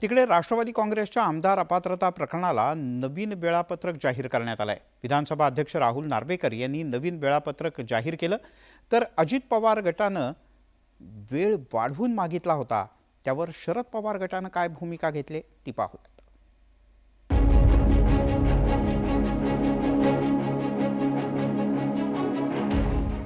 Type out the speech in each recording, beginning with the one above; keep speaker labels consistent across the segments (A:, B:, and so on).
A: तिकडे राष्ट्रवादी काँग्रेसच्या आमदार अपात्रता प्रकरणाला नवीन वेळापत्रक जाहीर करण्यात आलंय। विधानसभा अध्यक्ष राहुल नार्वेकर यांनी नवीन वेळापत्रक जाहीर केलं, तर अजित पवार गटानं वेळ वाढवून मागितला होता। त्यावर शरद पवार गटानं काय भूमिका घेतली ती पाहूया।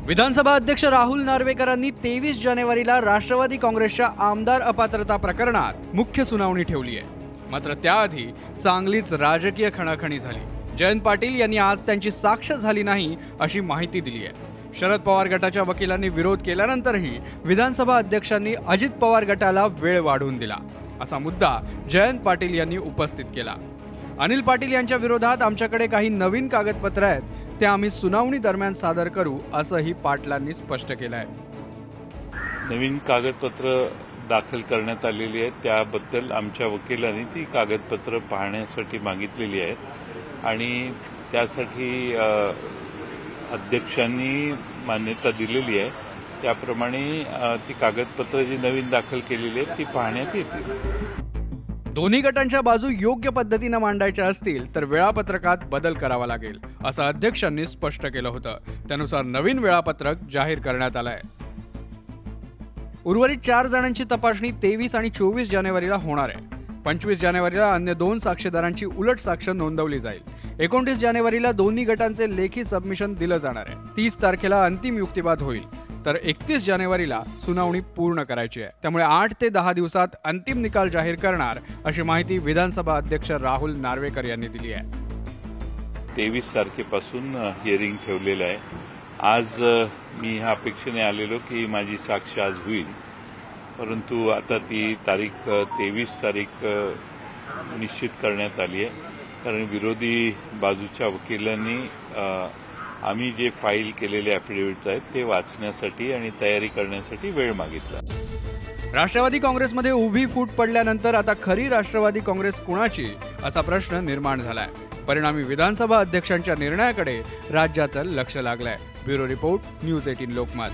B: विधानसभा अध्यक्ष राहुल नार्वेकरांनी 23 जानेवारीला राष्ट्रवादी काँग्रेसच्या आमदार अपात्रता प्रकरणात मुख्य सुनावणी ठेवली आहे। मात्र त्याआधी चांगलीच राजकीय खणाखणी झाली। जयंत पाटील यांनी आज त्यांची साक्ष झाली नाही अशी माहिती दिली आहे। शरद पवार गटाच्या वकिलांनी विरोध केल्यानंतरही विधानसभा अध्यक्षांनी अजित पवार गटाला वेळ वाढवून दिला असा मुद्दा जयंत पाटील यांनी उपस्थित केला। अनिल पाटील यांच्या विरोधात आमच्याकडे काही नवीन कागदपत्र आहेत, ते आम्ही सुनावणी दरम्यान सादर करू असंही पाटलांनी स्पष्ट केलं आहे।
C: नवीन कागदपत्र दाखल करण्यात आलेली आहेत, त्याबद्दल आमच्या वकिलांनी ती कागदपत्र पाहण्यासाठी मागितलेली आहेत आणि त्यासाठी अध्यक्षांनी मान्यता दिलेली आहे। त्याप्रमाणे ती कागदपत्र जी नवीन दाखल केलेली आहेत ती पाहण्यात येतील।
B: दोन्ही गटांच्या बाजू योग्य पद्धतीने मांडायच्या असतील तर वेळापत्रकात बदल करावा लागेल असं अध्यक्षांनी स्पष्ट केलं होतं। त्यानुसार नवीन वेळापत्रक जाहीर करण्यात आलं आहे। उर्वरित 4 जणांची तपासणी 23 आणि 24 जानेवारीला होणार आहे। 25 जानेवारीला अन्य 2 साक्षीदारांची उलट साक्ष नोंदवली जाईल। 29 जानेवारीला दोन्ही गटांचे लेखी सबमिशन दिलं जाणार आहे। 30 तारखेला अंतिम युक्तिवाद होईल, तर 31 जानेवारीला सुनावणी पूर्ण करायची आहे। त्यामुळे 8 ते 10 दिवसात अंतिम निकाल जाहीर करणार अशी माहिती विधानसभा अध्यक्ष राहुल नार्वेकर यांनी दिली आहे।
C: 23 तारखेपासून हिअरिंग ठेवलेलं आहे। आज मी ह्या अपेक्षेने आलेलो की माझी साक्ष आज होईल, परंतु आता ती तारीख 23 तारीख निश्चित करण्यात आली आहे, कारण विरोधी बाजूच्या वकिलांनी आम्ही जे फाईल केलेले ॲफिडेव्हिट्स आहेत ते वाचण्यासाठी आणि तयारी करण्यासाठी वेळ मागितला।
B: राष्ट्रवादी काँग्रेसमध्ये उभी फूट पडल्यानंतर आता खरी राष्ट्रवादी काँग्रेस कुणाची असा प्रश्न निर्माण झालाय। परिणामी विधानसभा अध्यक्षांच्या निर्णयाकडे राज्याचं लक्ष लागलंय। Bureau report, news 18 Lokmat.